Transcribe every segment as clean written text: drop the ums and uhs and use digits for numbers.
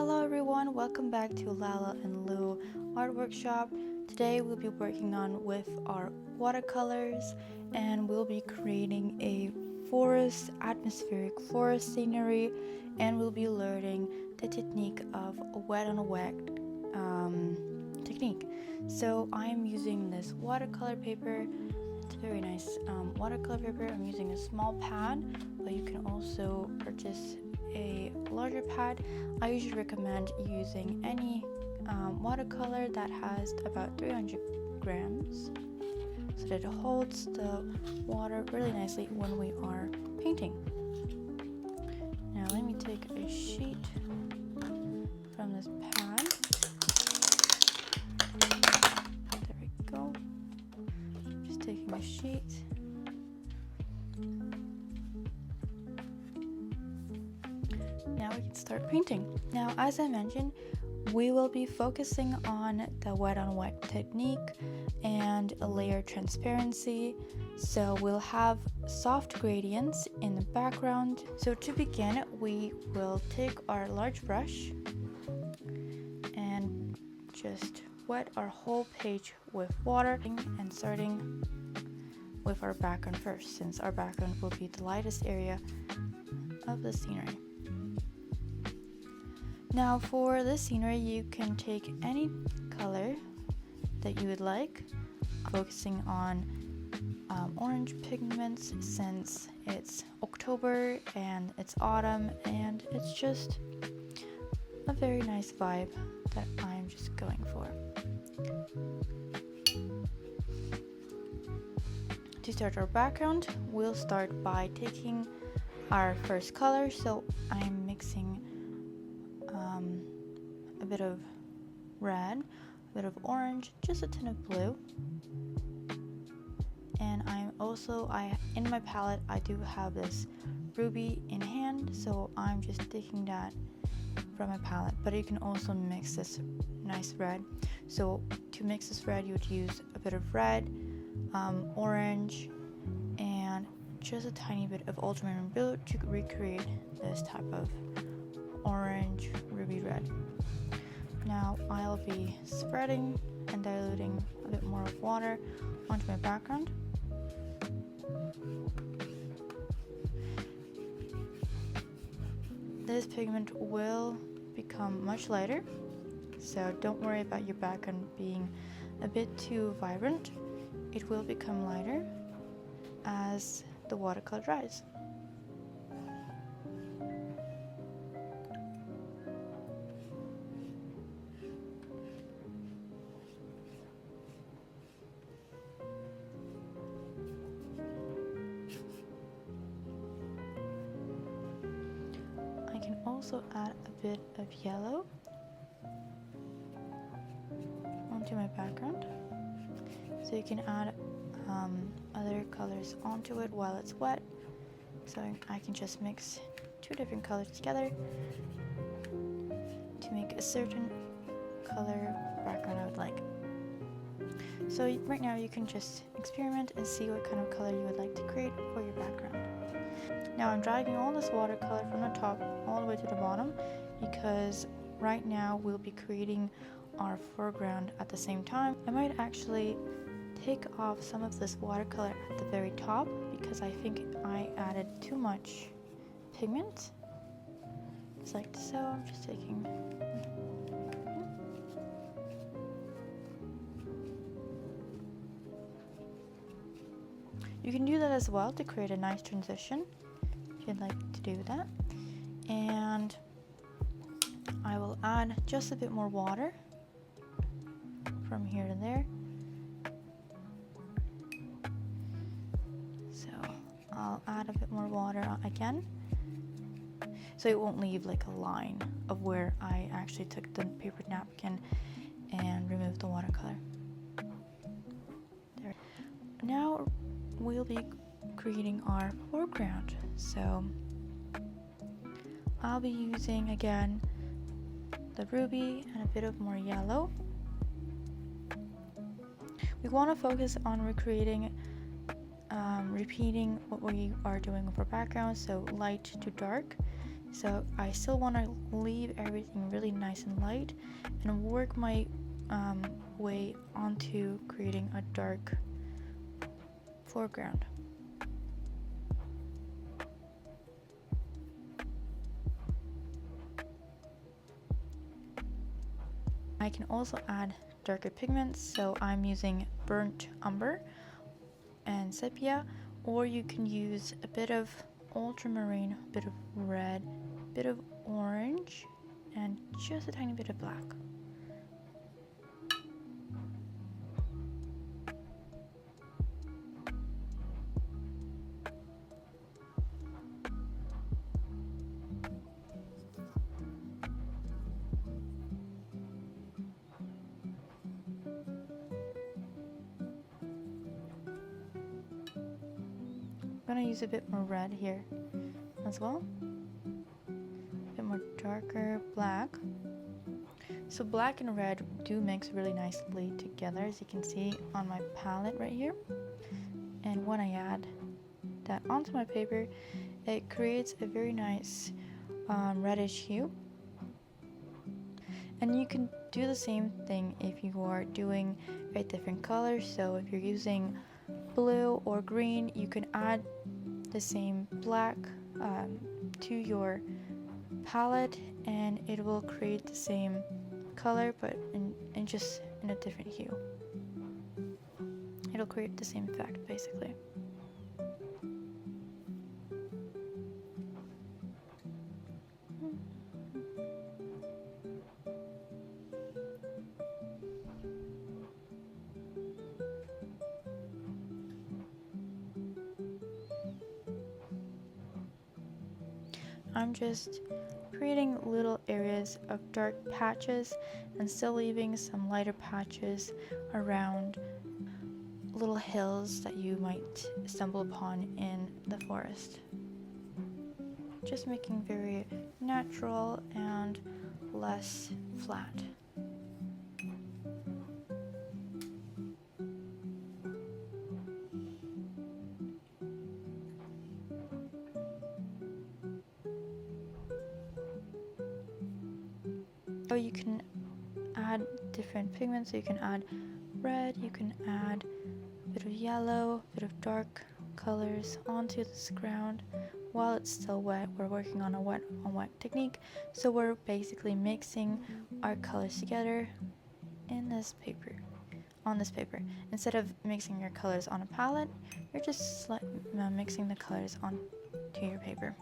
Hello everyone, welcome back to Lala and Lou Art Workshop. Today we'll be working on with our watercolors and we'll be creating a atmospheric forest scenery, and we'll be learning the technique of wet on wet technique. So I'm using this watercolor paper. It's a very nice watercolor paper. I'm using a small pad, but you can also purchase a larger pad. I usually recommend using any watercolor that has about 300 grams so that it holds the water really nicely when we are painting. Now let me take a sheet from this pad. There we go. Just taking a sheet. Now we can start painting. Now, as I mentioned, we will be focusing on the wet on wet technique and a layer transparency. So we'll have soft gradients in the background. So to begin, we will take our large brush and just wet our whole page with water, and starting with our background first, since our background will be the lightest area of the scenery. Now for this scenery, you can take any color that you would like, focusing on orange pigments since it's October and it's autumn, and it's just a very nice vibe that I'm just going for. To start our background, we'll start by taking our first color. So I'm mixing a bit of red, a bit of orange, just a tin of blue, and in my palette I do have this ruby in hand, so I'm just taking that from my palette. But you can also mix this nice red. So to mix this red, you would use a bit of red, orange, and just a tiny bit of ultramarine blue to recreate this type of orange ruby red. Now I'll be spreading and diluting a bit more of water onto my background. This pigment will become much lighter, so don't worry about your background being a bit too vibrant. It will become lighter as the watercolor dries. I can also add a bit of yellow onto my background, so you can add other colors onto it while it's wet. So I can just mix two different colors together to make a certain color background I would like. So right now you can just experiment and see what kind of color you would like to create for your background. Now I'm dragging all this watercolor from the top all the way to the bottom, because right now we'll be creating our foreground at the same time. I might actually take off some of this watercolor at the very top because I think I added too much pigment. Just like so. I'm just taking. You can do that as well to create a nice transition if you'd like to do that. And I will add just a bit more water from here to there. So I'll add a bit more water again, so it won't leave like a line of where I actually took the paper napkin and removed the watercolor. There. Now we'll be creating our foreground. So I'll be using again the ruby and a bit of more yellow. We want to focus on repeating what we are doing with our background, so light to dark, So I still want to leave everything really nice and light and work my way onto creating a dark foreground. I can also add darker pigments, so I'm using burnt umber and sepia, or you can use a bit of ultramarine, a bit of red, a bit of orange, and just a tiny bit of black. I'm gonna use a bit more red here as well. A bit more darker black. So black and red do mix really nicely together, as you can see on my palette right here. And when I add that onto my paper, it creates a very nice reddish hue. And you can do the same thing if you are doing a different color. So if you're using blue or green, you can add the same black to your palette, and it will create the same color, but in just in a different hue. It'll create the same effect basically. I'm just creating little areas of dark patches and still leaving some lighter patches around little hills that you might stumble upon in the forest. Just making very natural and less flat. So you can add different pigments. So you can add red, you can add a bit of yellow, a bit of dark colors onto this ground while it's still wet. We're working on a wet on wet technique, so we're basically mixing our colors together in this paper, on this paper. Instead of mixing your colors on a palette, you're just mixing the colors onto your paper.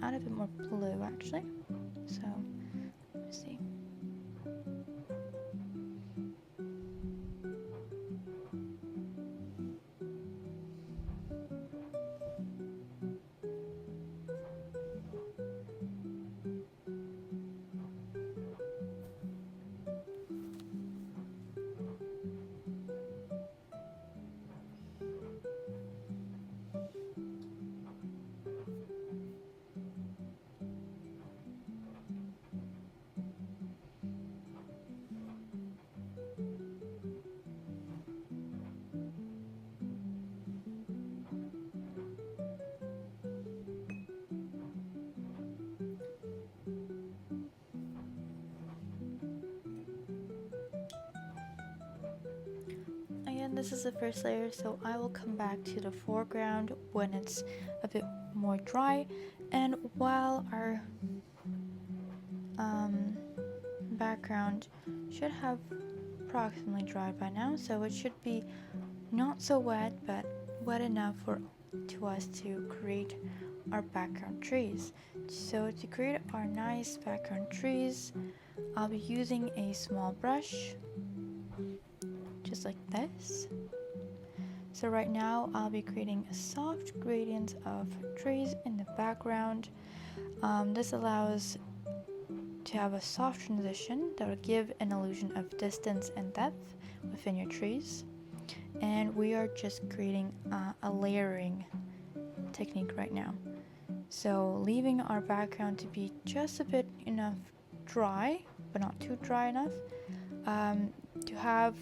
Add a bit more blue actually. So let's see. Again, this is the first layer, so I will come back to the foreground when it's a bit more dry, and while our background should have approximately dried by now, so it should be not so wet, but wet enough for us to create our background trees. So to create our nice background trees, I'll be using a small brush, just like this. So right now I'll be creating a soft gradient of trees in the background. This allows to have a soft transition that will give an illusion of distance and depth within your trees. And we are just creating a layering technique right now. So leaving our background to be just a bit enough dry, but not too dry enough, to have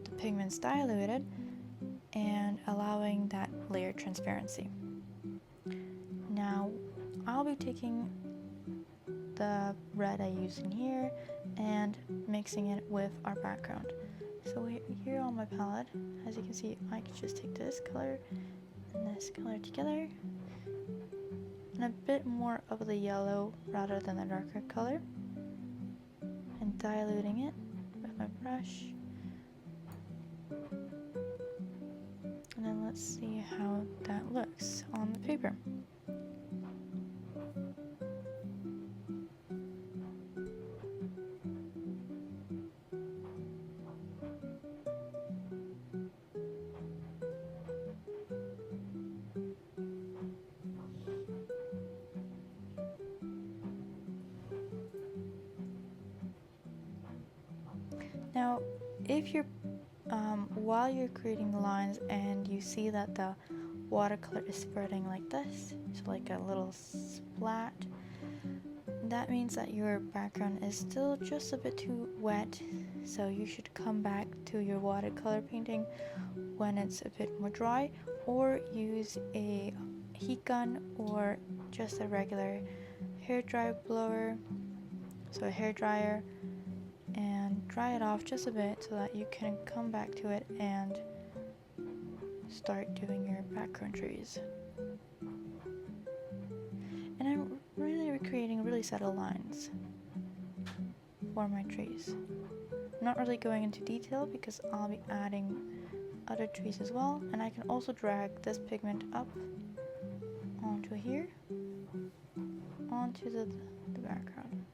the pigments diluted and allowing that layer transparency. taking the red I used in here and mixing it with our background. So here on my palette, as you can see, I can just take this color and this color together, and a bit more of the yellow rather than the darker color, and diluting it with my brush. And then let's see how that looks on the paper. Now, if you're while you're creating the lines and you see that the watercolor is spreading like this, so like a little splat, that means that your background is still just a bit too wet, so you should come back to your watercolor painting when it's a bit more dry, or use a heat gun or just a regular hair dry blower, so a hair dryer, and dry it off just a bit so that you can come back to it and start doing your background trees. And I'm really recreating really subtle lines for my trees. I'm not really going into detail because I'll be adding other trees as well, and I can also drag this pigment up onto here, onto the background.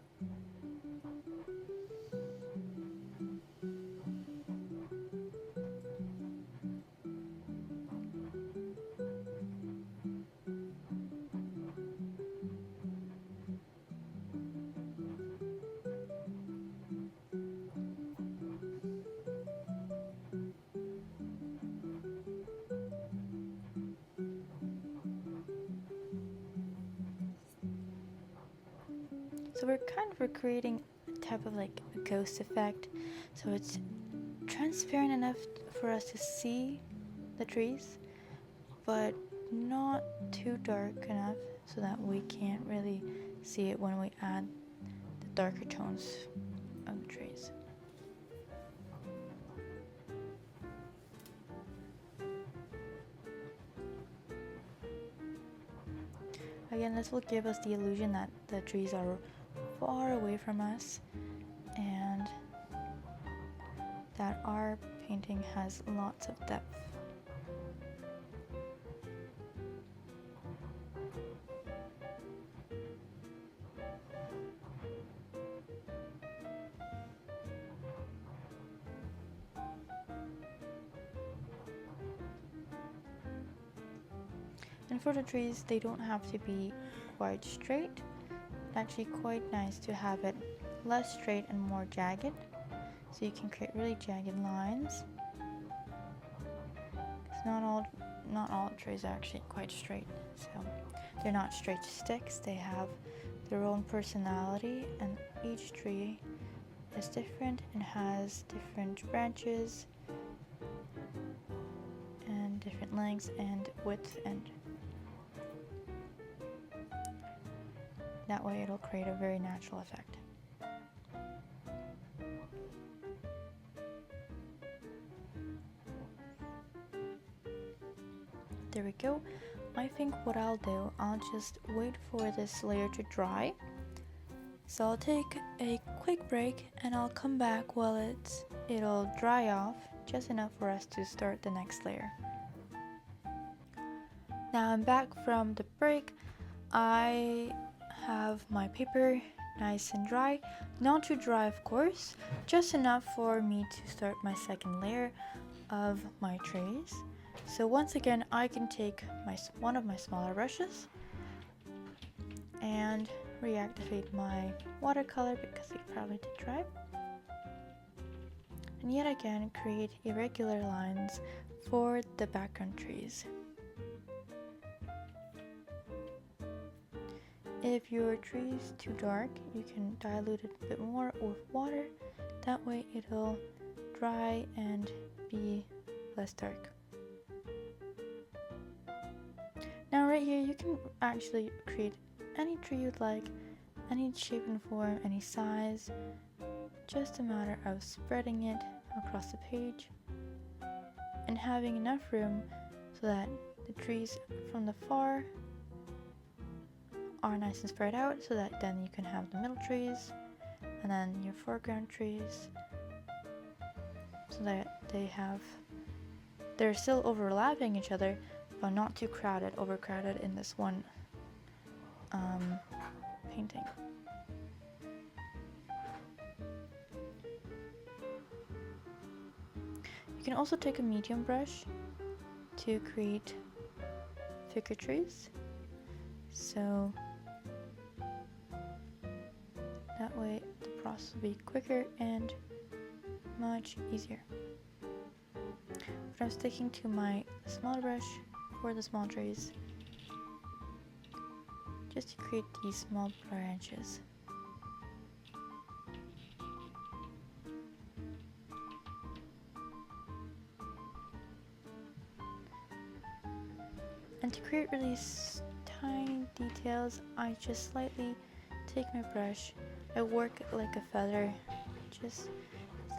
So we're kind of recreating a type of like a ghost effect, so it's transparent enough for us to see the trees, but not too dark enough so that we can't really see it when we add the darker tones of the trees. Again, this will give us the illusion that the trees are far away from us and that our painting has lots of depth. And for the trees, they don't have to be quite straight. It's actually quite nice to have it less straight and more jagged, so you can create really jagged lines. Because not all trees are actually quite straight, so they're not straight sticks. They have their own personality, and each tree is different and has different branches and different lengths and width, and that way it'll create a very natural effect. There we go. I think what I'll do, I'll just wait for this layer to dry. So I'll take a quick break and I'll come back while it'll dry off just enough for us to start the next layer. Now I'm back from the break. I have my paper nice and dry, not too dry of course, just enough for me to start my second layer of my trees. So once again, I can take one of my smaller brushes and reactivate my watercolor because it probably did dry, and yet again create irregular lines for the background trees. If your tree is too dark, you can dilute it a bit more with water. That way it'll dry and be less dark. Now right here you can actually create any tree you'd like, any shape and form, any size. Just a matter of spreading it across the page and having enough room so that the trees from the far are nice and spread out, so that then you can have the middle trees and then your foreground trees, so that they're still overlapping each other but not too overcrowded in this one painting. You can also take a medium brush to create thicker trees, so that way the process will be quicker and much easier. But I'm sticking to my smaller brush for the small trees, just to create these small branches. And to create really tiny details, I just slightly take my brush, I work it like a feather, just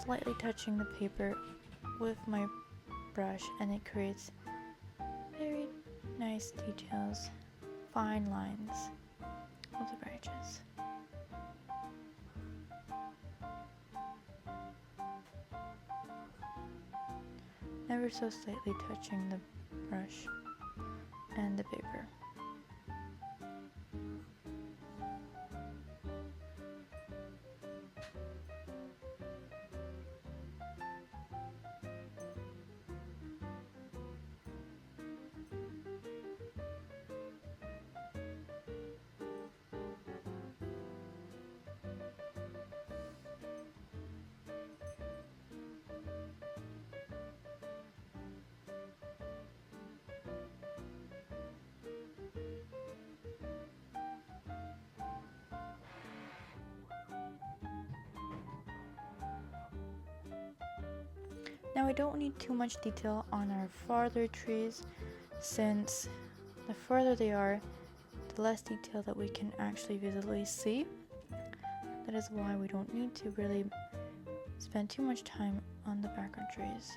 slightly touching the paper with my brush, and it creates very nice details, fine lines of the branches. Ever so slightly touching the brush and the paper. Now we don't need too much detail on our farther trees, since the further they are, the less detail that we can actually visibly see. That is why we don't need to really spend too much time on the background trees.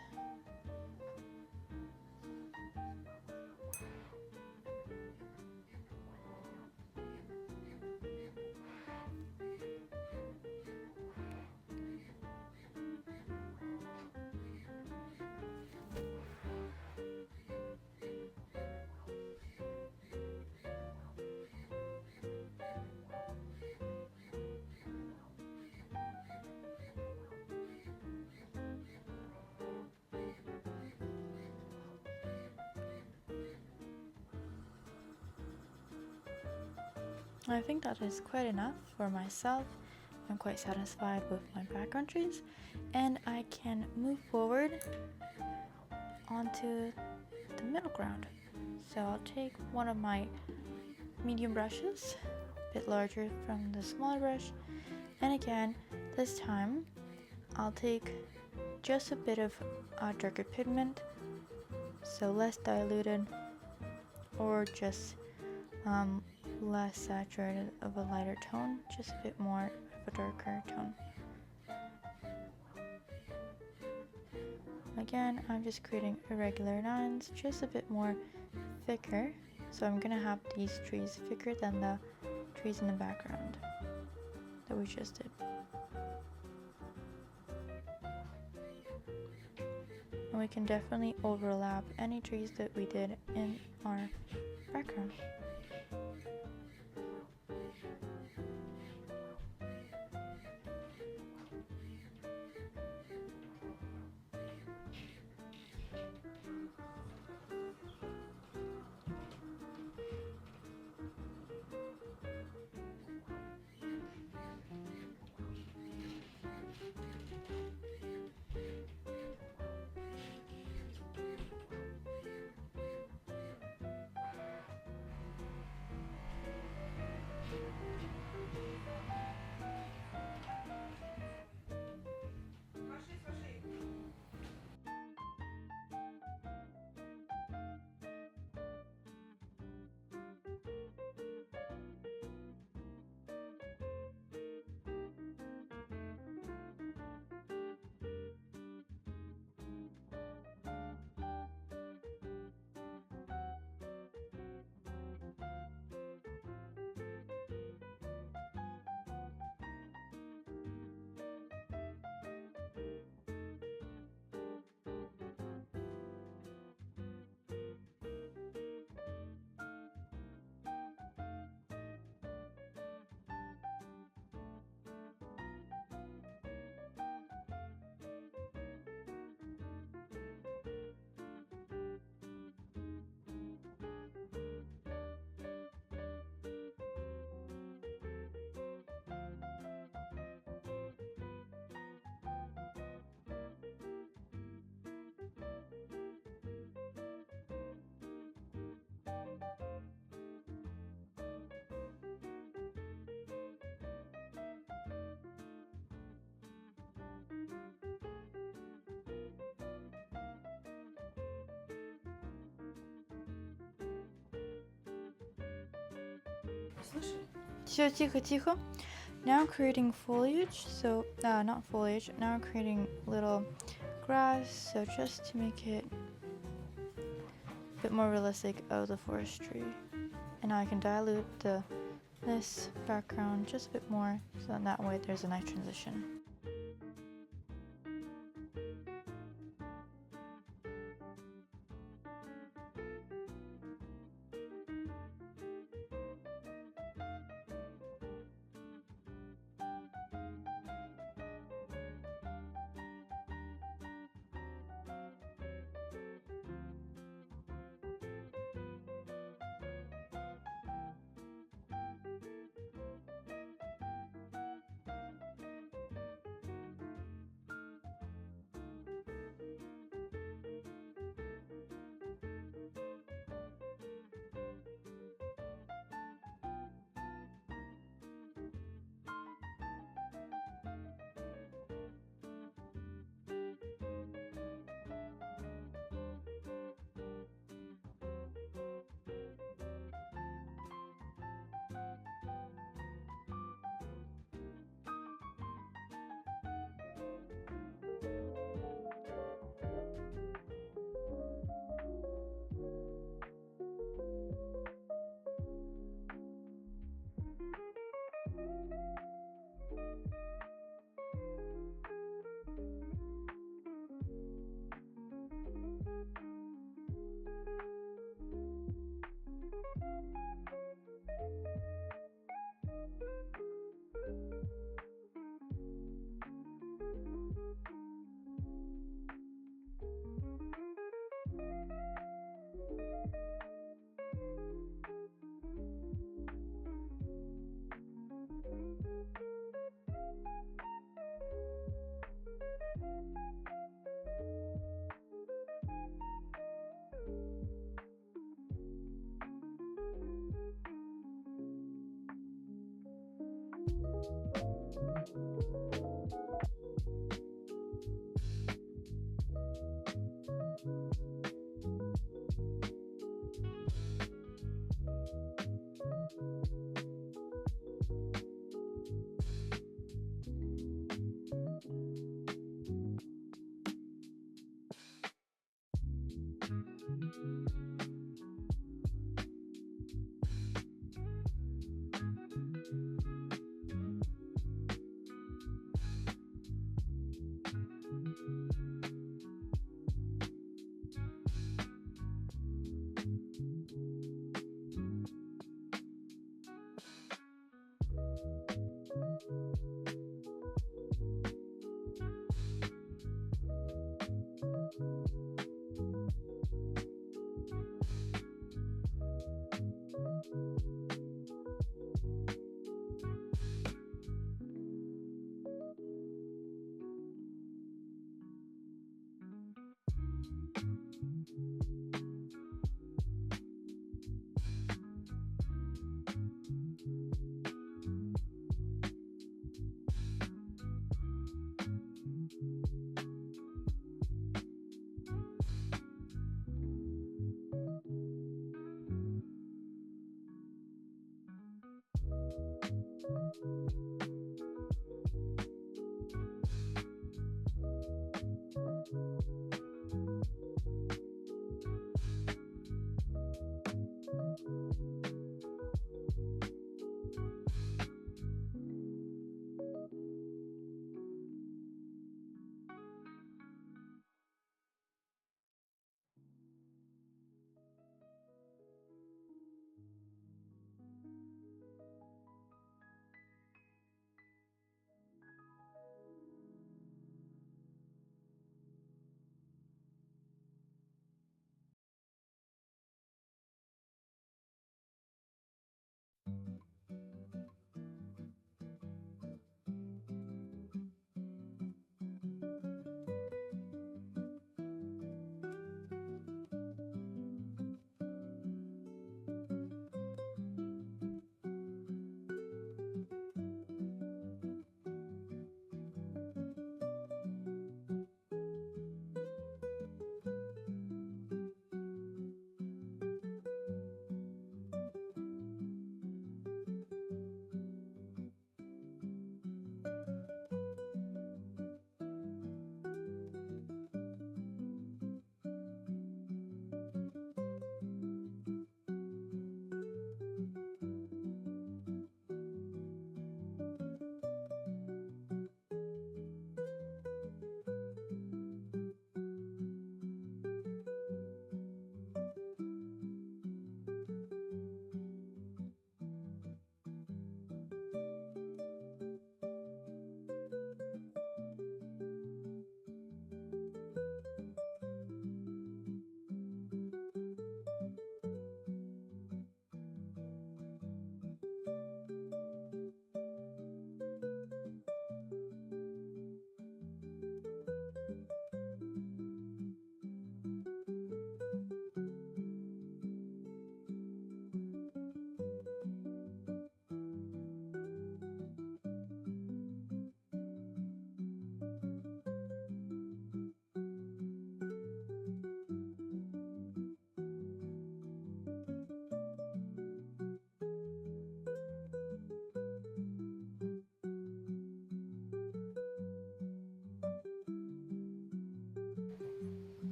I think that is quite enough for myself. I'm quite satisfied with my background trees, and I can move forward onto the middle ground. So I'll take one of my medium brushes, a bit larger from the smaller brush, and again, this time I'll take just a bit of darker pigment, so less diluted or just less saturated of a lighter tone, just a bit more of a darker tone. Again, I'm just creating irregular lines, just a bit more thicker, so I'm gonna have these trees thicker than the trees in the background that we just did. And we can definitely overlap any trees that we did in our background. Все, тихо, тихо. Now I'm creating foliage, so not foliage. Now I'm creating little grass, so just to make it a bit more realistic of the forestry. And now I can dilute this background just a bit more, so that way there's a nice transition.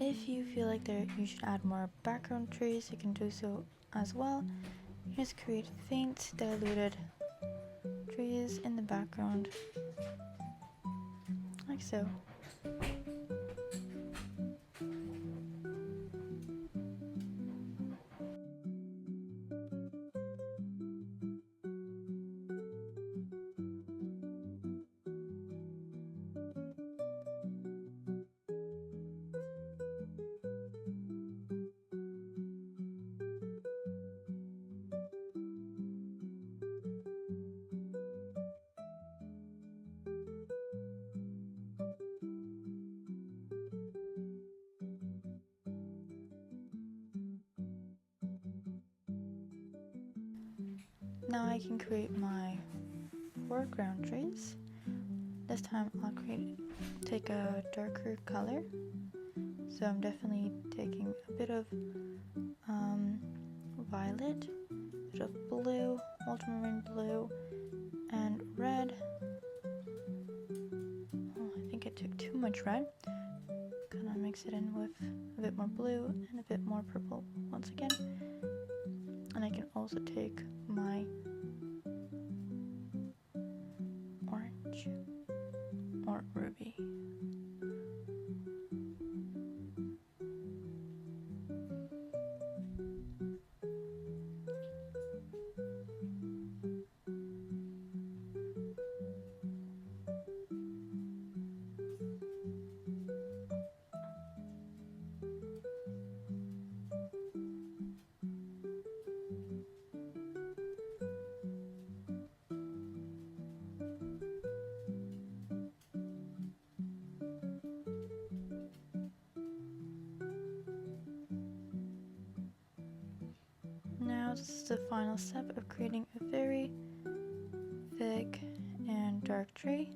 If you feel like you should add more background trees, you can do so as well. Just create faint diluted trees in the background, like so. Now I can create my foreground trees. This time I'll take a darker color. So I'm definitely taking a bit of violet, a bit of blue, ultramarine blue, and red. Oh, I think I took too much red. Gonna mix it in with a bit more blue and a bit more purple once again. And I can also take my orange or ruby. Now this is the final step of creating a very thick and dark tree.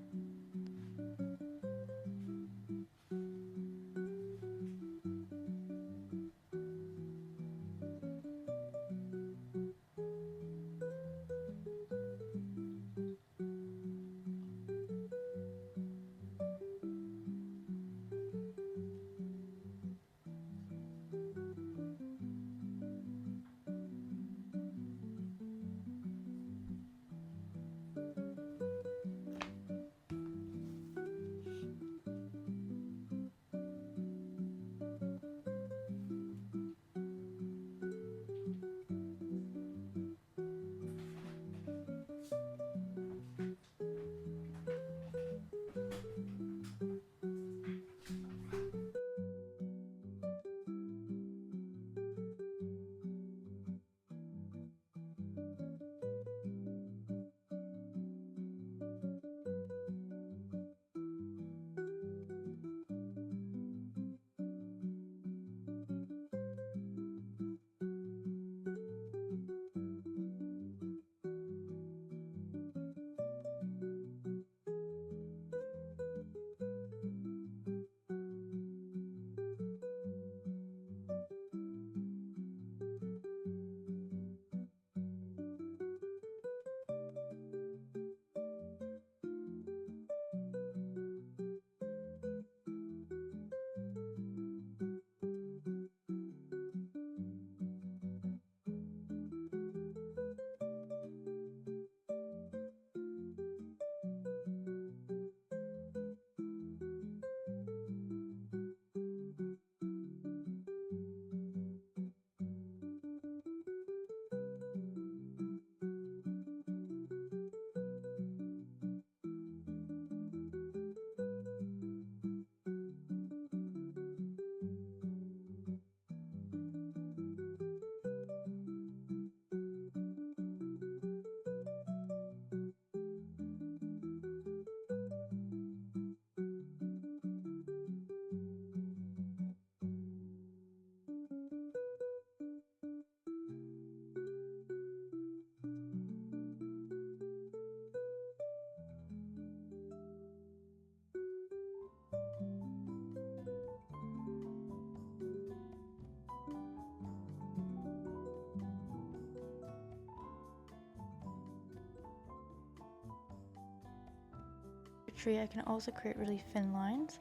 Tree, I can also create really thin lines,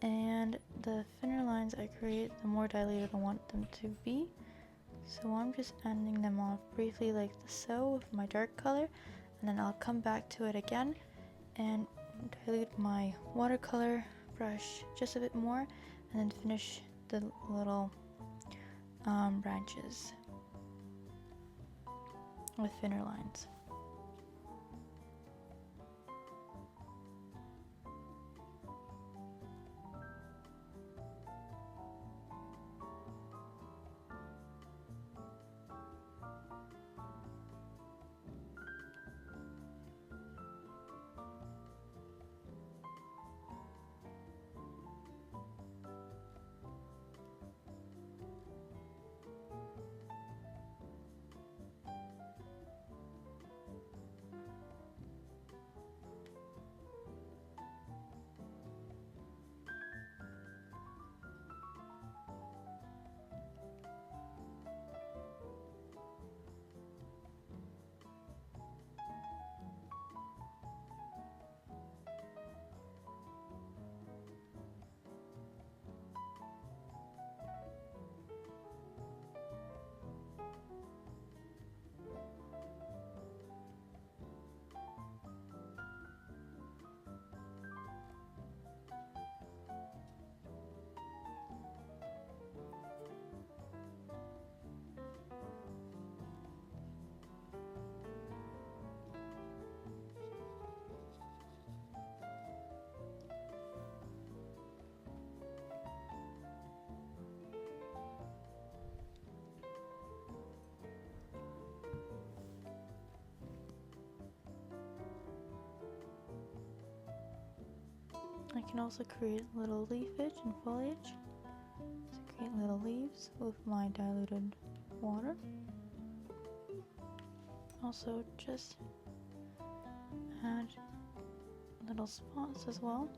and the thinner lines I create, the more dilated I want them to be. So I'm just ending them off briefly like so with my dark color, and then I'll come back to it again and dilute my watercolor brush just a bit more, and then finish the little branches with thinner lines. I can also create little leafage and foliage. So create little leaves with my diluted water. Also just add little spots as well.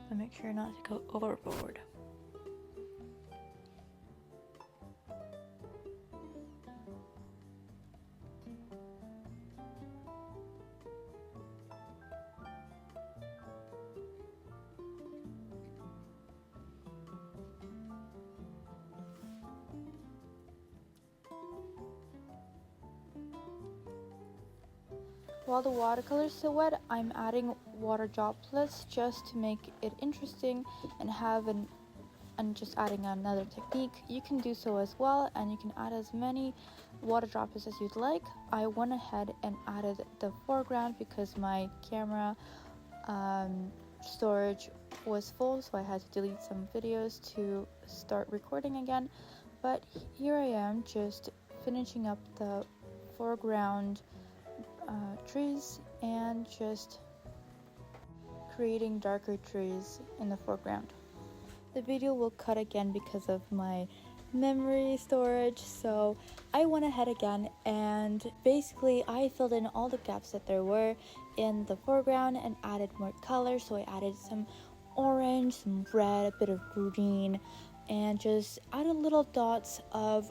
But make sure not to go overboard. While the watercolor is still wet, I'm adding water droplets just to make it interesting and just adding another technique. You can do so as well, and you can add as many water droplets as you'd like. I went ahead and added the foreground because my camera storage was full, so I had to delete some videos to start recording again. But here I am just finishing up the foreground trees and just creating darker trees in the foreground. The video will cut again because of my memory storage, so I went ahead again and basically I filled in all the gaps that there were in the foreground and added more color. So I added some orange, some red, a bit of green, and just added little dots of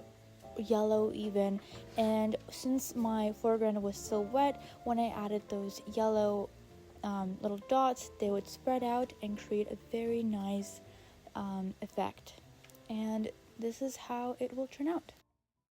yellow even. And since my foreground was still wet, when I added those yellow little dots, they would spread out and create a very nice effect. And this is how it will turn out.